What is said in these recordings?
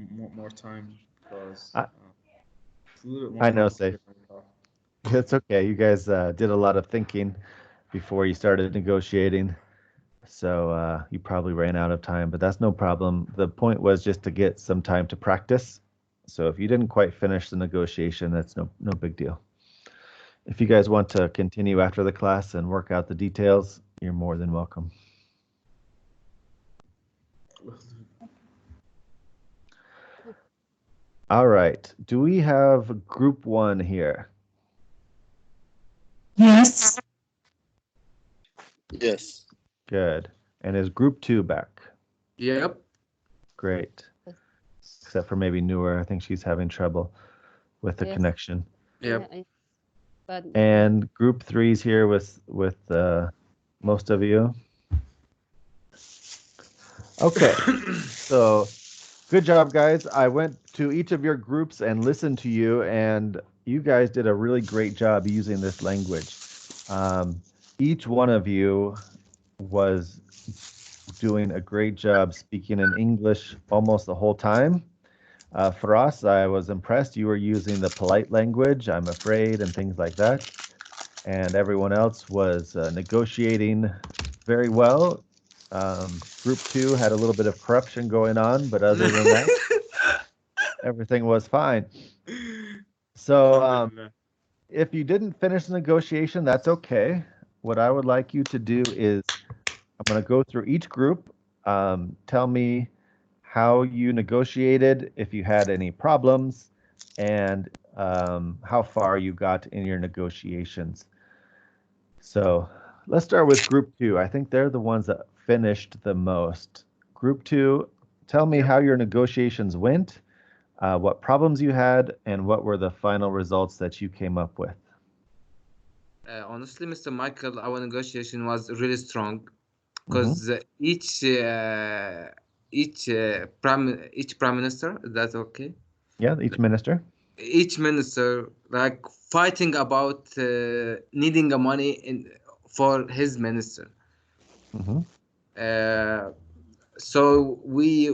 more time because I, it's a little bit more I know, Safe. complicated than I thought. It's okay. You guys did a lot of thinking before you started negotiating. So you probably ran out of time, but that's no problem. The point was just to get some time to practice. So if you didn't quite finish the negotiation, that's no big deal. If you guys want to continue after the class and work out the details, you're more than welcome. All right. Do we have group one here? Yes. Yes. Good. And is group two back? Yep. Great. Except for maybe Noor. I think she's having trouble with the Yes. connection. Yep. But And group three's here with most of you. Okay. So good job, guys. I went to each of your groups and listened to you, and you guys did a really great job using this language. Each one of you was doing a great job speaking in English almost the whole time. For us, I was impressed. You were using the polite language, I'm afraid, and things like that. And everyone else was negotiating very well. Group two had a little bit of corruption going on, but other than that, everything was fine. So Alhamdulillah. if you didn't finish the negotiation, that's okay. What I would like you to do is I'm going to go through each group. Tell me how you negotiated, if you had any problems, and how far you got in your negotiations. So let's start with group two. I think they're the ones that finished the most. Group two, tell me how your negotiations went, what problems you had, and what were the final results that you came up with. Honestly, Mr. Michael, our negotiation was really strong Mhm. because each prime minister, that's okay. Yeah, each minister. Each minister like fighting about needing a money for his minister. Mhm. Uh, so we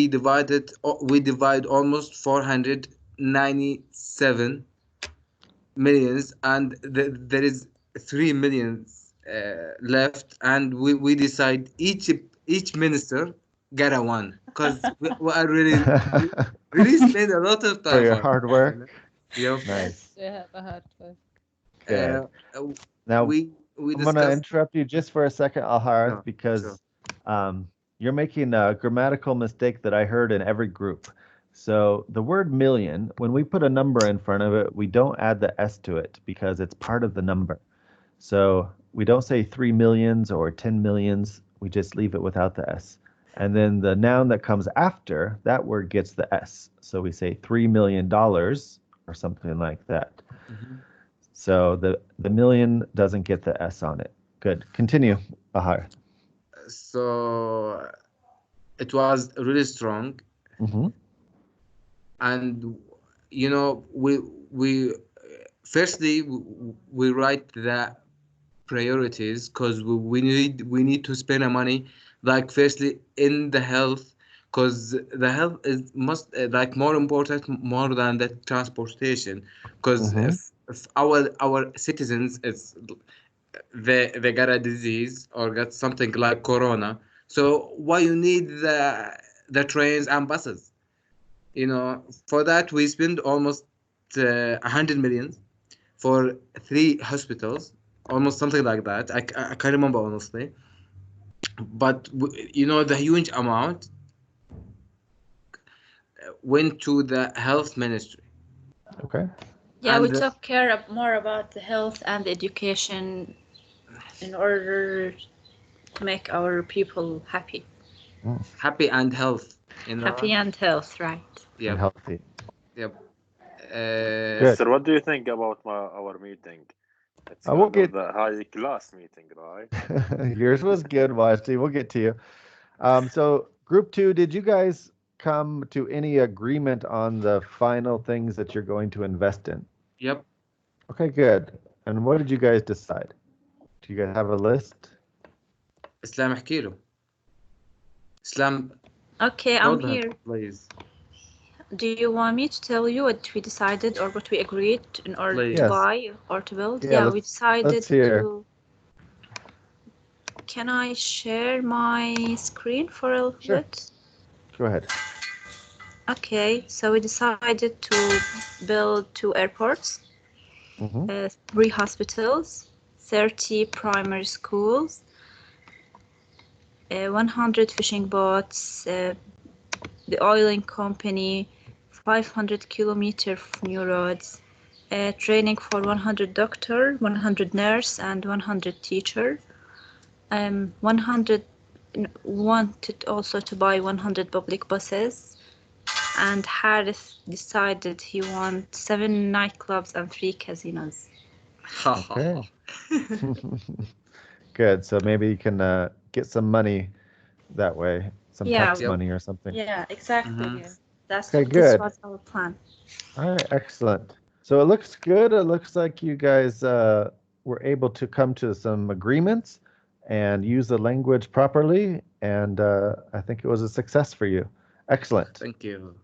divide almost 497 millions, and there is 3 millions left, and we decide each minister get a one because we are really spend a lot of For time your for hard it, you know? work. Yep. Nice. yes, we have a hard work. Good. Uh, uh, Now, we I'm going to discussed. interrupt you just for a second, Alharth, Sure, sure. because you're making a grammatical mistake that I heard in every group. So the word million, when we put a number in front of it, we don't add the S to it because it's part of the number. So we don't say 3 millions or 10 millions. We just leave it without the S. And then the noun that comes after, that word gets the S. So we say $3 million or something like that. Mhm. So the million doesn't get the S on it. Good. Continue, Bahar. So it was really strong, Mm-hmm. and we firstly we write the priorities because we need to spend our money, like firstly in the health, because the health is must like more important more than the transportation, because Mm-hmm. if our citizens is they got a disease or got something like corona, so why you need the trains and buses, for that we spend almost 100 million for 3 hospitals, almost something like that. I can't remember honestly, but the huge amount went to the health ministry. Okay. Yeah, we And took care of more about the health and education in order to make our people happy. Mm. happy and health, Happy and health, right? And yep, healthy. yep. Good. Mister, what do you think about our meeting? It's We'll kind of get the high class meeting, right? yours was good, Washti. We'll get to you. So group two, did you guys come to any agreement on the final things that you're going to invest in? Yep. Okay, good. And what did you guys decide? Do you guys have a list? Islam, احكي له. Islam, Okay, I'm hold her here. please. Do you want me to tell you what we decided or what we agreed in order to Please. Yes. buy or to build? Yeah, Yeah, we let's decided hear. to. Can I share my screen for a Sure. bit? Go ahead. Okay, so we decided to build 2 airports, Hmm 3 hospitals, 30 primary schools, 100 fishing boats, the oiling company, 500 kilometer of new roads, training for 100 doctor, 100 nurse, and 100 teacher. 100 wanted also to buy 100 public buses, and Harris decided he wants 7 nightclubs and 3 casinos. Okay. Good. So maybe you can get some money that way, some Yeah, tax Yep. money or something. yeah, exactly. Mhm. Yeah. This Okay, good. was our plan. All right, excellent. So it looks good. It looks like you guys were able to come to some agreements and use the language properly, and I think it was a success for you. Excellent. Thank you.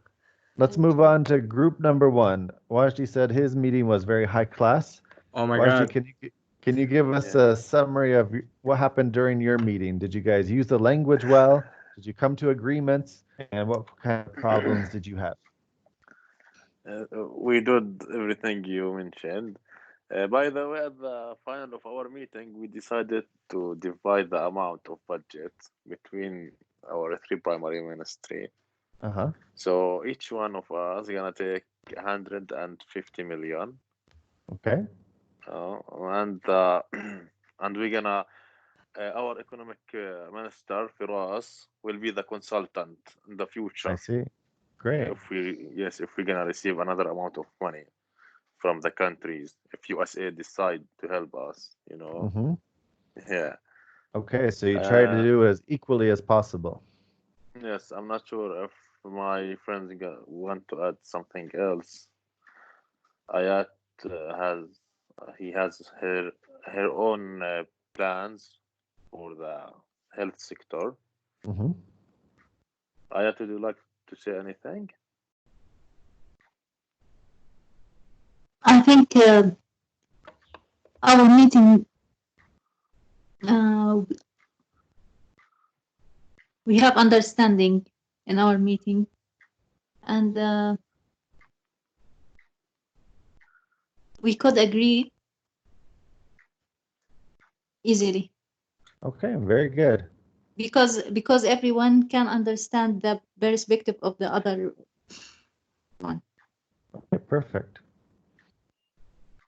Let's Thank move you. on to group number 1. Wajdi said his meeting was very high class. Oh my Wajdi, God. can you give us Yeah. a summary of what happened during your meeting? Did you guys use the language well? Did you come to agreements? And what kind of problems did you have? We did everything you mentioned. By the way, at the final of our meeting, we decided to divide the amount of budget between our 3 primary ministry. Uh-huh. So each one of us gonna take 150 million, Okay. and and we're gonna our economic minister Firas will be the consultant in the I future. see. Great. If we're gonna receive another amount of money from the countries, if USA decide to help us, Mm-hmm. yeah. Okay, so you try to Uh, do it as equally as possible. yes, I'm not sure if my friends want to add something else. Ayat has he has her own plans for the health sector. Mm-hmm. Ayat, would you like to say anything? I think our meeting, we have understanding in our meeting, and we could agree easily Okay, very good. because everyone can understand the perspective of the other one. Okay, perfect.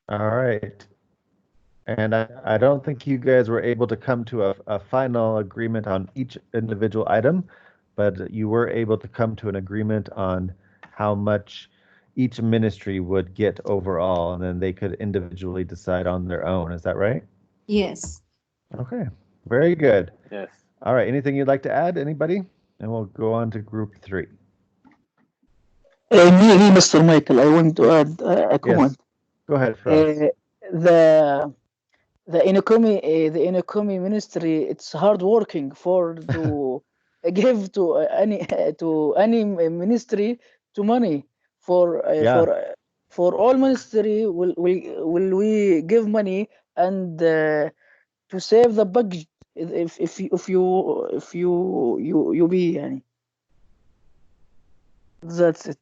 All right. And I don't think you guys were able to come to a final agreement on each individual item, but you were able to come to an agreement on how much each ministry would get overall, and then they could individually decide on their own. Is that right? Yes. Okay, very good. Yes. All right, anything you'd like to add, anybody? And we'll go on to group 3. Me, Mr. Michael, I want to add a Yes, comment. go ahead, Frost. The the economy ministry, it's hard working for to give to any ministry to money for Yeah, for all ministry will we give money and to save the budget if you be يعني. That's it.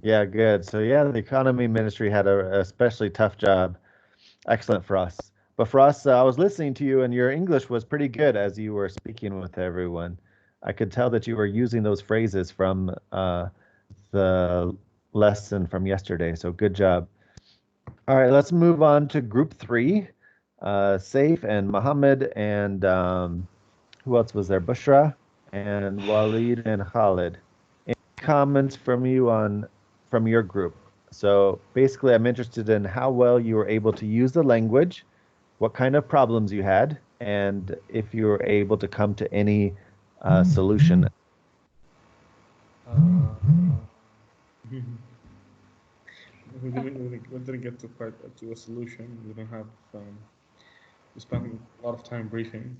yeah, good. So yeah, the economy ministry had a especially tough job. Excellent, Frost. But Frost, I was listening to you, and your English was pretty good as you were speaking with everyone. I could tell that you were using those phrases from the lesson from yesterday. So good job. All right, let's move on to group 3. Saif and Mohammed and who else was there? Bushra and Walid and Khalid. Any comments from you from your group? So basically, I'm interested in how well you were able to use the language, what kind of problems you had, and if you were able to come to any solution. We didn't get to quite to a solution. We didn't have. We spent a lot of time briefing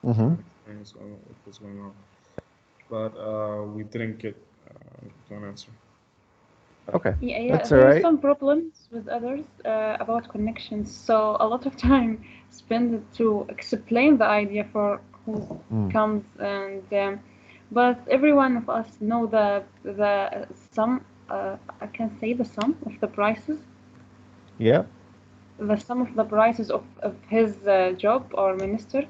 Mm-hmm. and explaining what was going on, but we didn't get to an answer. Okay. Yeah, That's all there are right. some problems with others about connections, so a lot of time spent to explain the idea for who Mm. comes, and but every one of us know the sum. I can say the sum of the prices, Yeah. the sum of the prices of his job or ministry,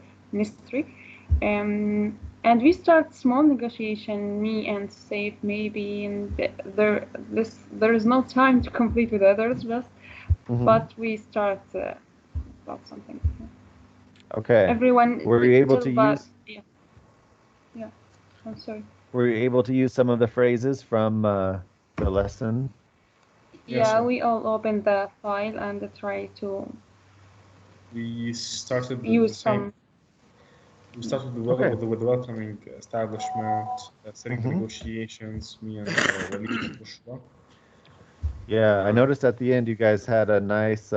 and we start small negotiation, me and Safe maybe, and there is no time to complete with others, Mhm. but we start about something. Okay. Everyone Were you able tell to but use yeah. I'm sorry. Were you able to use some of the phrases from the lesson? Yes, Yeah, sir. we all open the file and try to We started the use same. some. We started Okay. with the welcoming establishment, setting the Mhm. negotiations, me and Walid and Bushra. Yeah, I noticed at the end you guys had a nice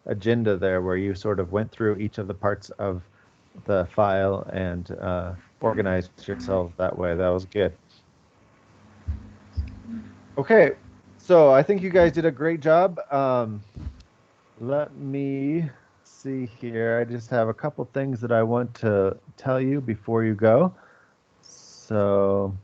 agenda there where you sort of went through each of the parts of the file and organized yourselves that way. That was good. Okay, so I think you guys did a great job. Let me see here. I just have a couple things that I want to tell you before you go. So